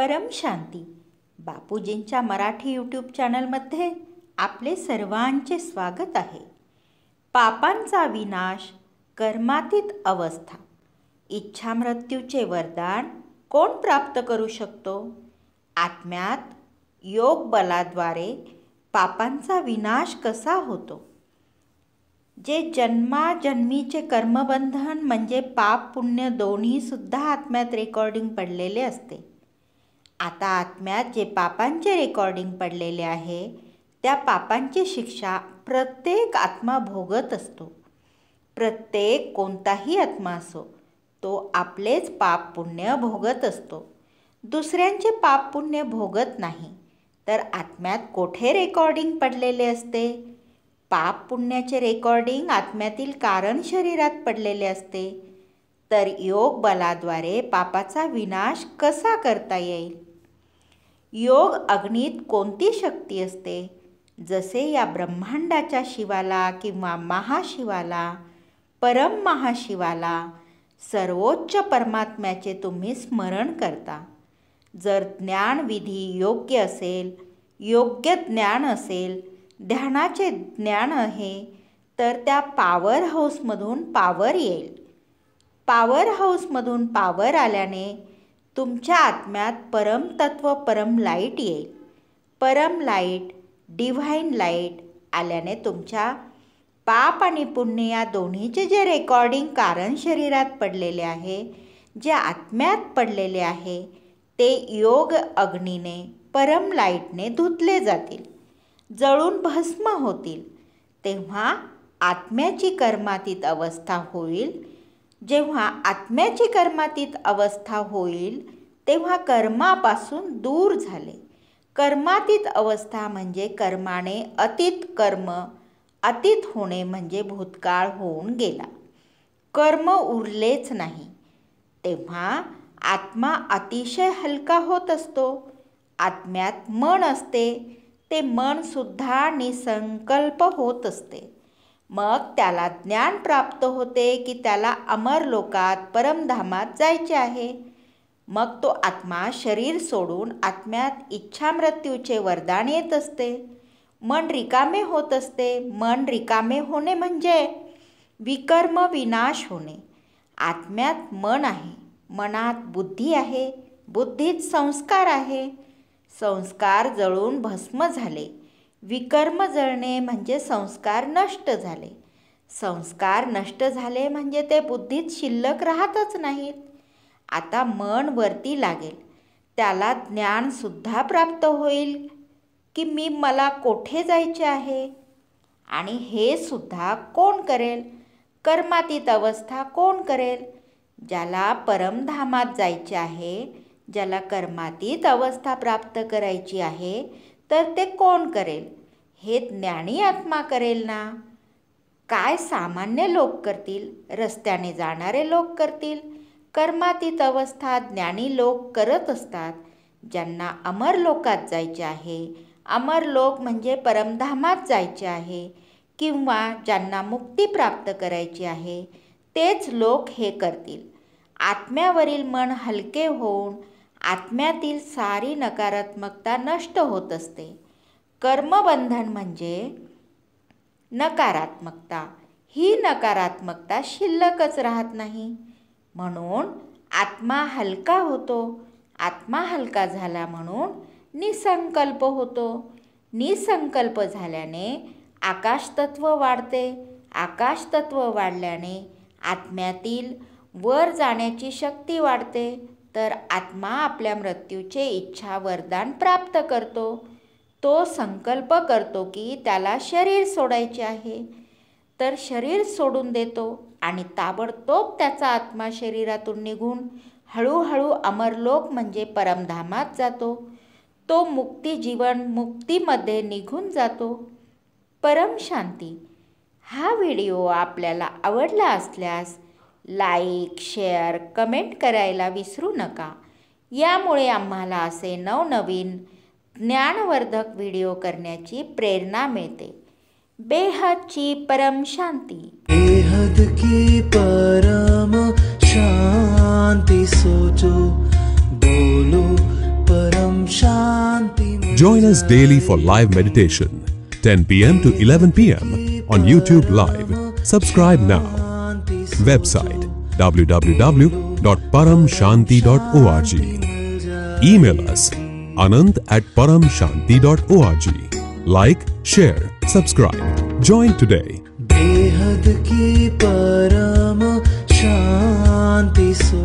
परम शांती बापूजींच्या मराठी यूट्यूब चॅनलमध्ये आपले सर्वांचे स्वागत आहे. पापांचा विनाश, कर्मातीत अवस्था, इच्छा मृत्यूचे वरदान कोण प्राप्त करू शकतो? आत्म्यात योग बलाद्वारे पापांचा विनाश कसा होतो? जे जन्माजन्मीचे कर्मबंधन म्हणजे पाप पुण्य दोन्ही सुद्धा आत्म्यात रेकॉर्डिंग पडलेले असते. आता आत्म्यात जे पापांचे रेकॉर्डिंग पडलेले आहे त्या पापांची शिक्षा प्रत्येक आत्मा भोगत असतो. प्रत्येक कोणताही आत्मा असो तो आपलेच पाप पुण्य भोगत असतो, दुसऱ्यांचे पाप पुण्य भोगत नाही. तर आत्म्यात कोठे रेकॉर्डिंग पडलेले असते? पाप पुण्याचे रेकॉर्डिंग आत्म्यातील कारण शरीरात पडलेले असते. तर योग बलाद्वारे पापाचा विनाश कसा करता येईल? योग अग्नीत कोणती शक्ती असते? जसे या ब्रह्मांडाच्या शिवाला किंवा महाशिवाला, परम महाशिवाला, सर्वोच्च परमात्म्याचे तुम्ही स्मरण करता. जर ज्ञानविधी योग्य असेल, योग्य ज्ञान असेल, ध्यानाचे ज्ञान आहे, तर त्या पॉवर हाऊसमधून पॉवर येईल. पॉवर हाऊसमधून पॉवर आल्याने तुमच्या आत्म्यात परमतत्व परम लाईट येईल. परम लाईट, डिव्हाइन लाईट आल्याने तुमच्या पाप आणि पुण्य या दोन्हीचे जे रेकॉर्डिंग कारण शरीरात पडलेले आहे, जे आत्म्यात पडलेले आहे, ते योग अग्नीने परम लाईटने धुतले जातील, जळून भस्म होतील. तेव्हा आत्म्याची कर्मातीत अवस्था होईल. जेव्हा आत्म्याची कर्मातीत अवस्था होईल तेव्हा कर्मापासून दूर झाले. कर्मातीत अवस्था म्हणजे कर्माने अतीत कर्म, अतीत होणे म्हणजे भूतकाळ होऊन गेला, कर्म उरलेच नाही. तेव्हा आत्मा अतिशय हलका होत असतो. आत्म्यात मन असते, ते मनसुद्धा निसंकल्प होत असते. मग त्याला ज्ञान प्राप्त होते की त्याला अमरलोकात परमधामात जायचे आहे. मग तो आत्मा शरीर सोडून आत्म्यात इच्छा मृत्यूचे वरदान येत असते. मन रिकामे होत असते. मन रिकामे होणे म्हणजे विकर्म विनाश होणे. आत्म्यात मन आहे, मनात बुद्धी आहे, बुद्धीत संस्कार आहे, संस्कार जळून भस्म झाले. विकर्म जळणे म्हणजे संस्कार नष्ट झाले. संस्कार नष्ट झाले म्हणजे ते बुद्धीत शिल्लक राहतच नाहीत. आता मन वरती लागेल, त्याला ज्ञानसुद्धा प्राप्त होईल की मला कोठे जायचे आहे. आणि हे सुद्धा कोण करेल? कर्मातीत अवस्था कोण करेल? ज्याला परमधामात जायचे आहे, ज्याला कर्मातीत अवस्था प्राप्त करायची आहे, तर ते कोण करेल? हे ज्ञानी आत्मा करेल ना. काय सामान्य लोक करतील? रस्त्याने जाणारे लोक करतील. कर्मातीत अवस्था ज्ञानी लोक करत असतात. ज्यांना अमरलोकात जायचे आहे, अमरलोक म्हणजे परमधामात जायचे आहे, किंवा ज्यांना मुक्ती प्राप्त करायची आहे, तेच लोक हे करतील. आत्म्यावरील मन हलके होऊन आत्म्यातील सारी नकारात्मकता नष्ट होत असते. कर्मबंधन म्हणजे नकारात्मकता. ही नकारात्मकता शिल्लकच राहत नाही. म्हणून आत्मा हलका होतो. आत्मा हलका झाला म्हणून निसंकल्प होतो. निसंकल्प झाल्याने आकाशतत्व वाढते. आकाशतत्व वाढल्याने आत्म्यातील वर जाण्याची शक्ती वाढते. तर आत्मा आपल्या मृत्यूचे इच्छा वरदान प्राप्त करतो. तो संकल्प करतो की त्याला शरीर सोडायचे आहे, तर शरीर सोडून देतो आणि ताबडतोब त्याचा आत्मा शरीरातून निघून हळूहळू अमरलोक म्हणजे परमधामात जातो. तो मुक्ती जीवन मुक्तीमध्ये निघून जातो. परम शांती. हा व्हिडिओ आपल्याला आवडला असल्यास लाईक, शेअर, कमेंट करायला विसरू नका. यामुळे आम्हाला असे नवनवीन ज्ञानवर्धक व्हिडिओ करण्याची प्रेरणा मिळते. बेहद की परम शांती. बेहद की परम शांति सोचो, बोलो Join us daily for live meditation, 10 p.m. to 11 p.m. on YouTube Live. Subscribe now. Website www.paramshanti.org. Email us anant@paramshanti.org. Like, share, subscribe. Join today. बेहद की परम शांति सो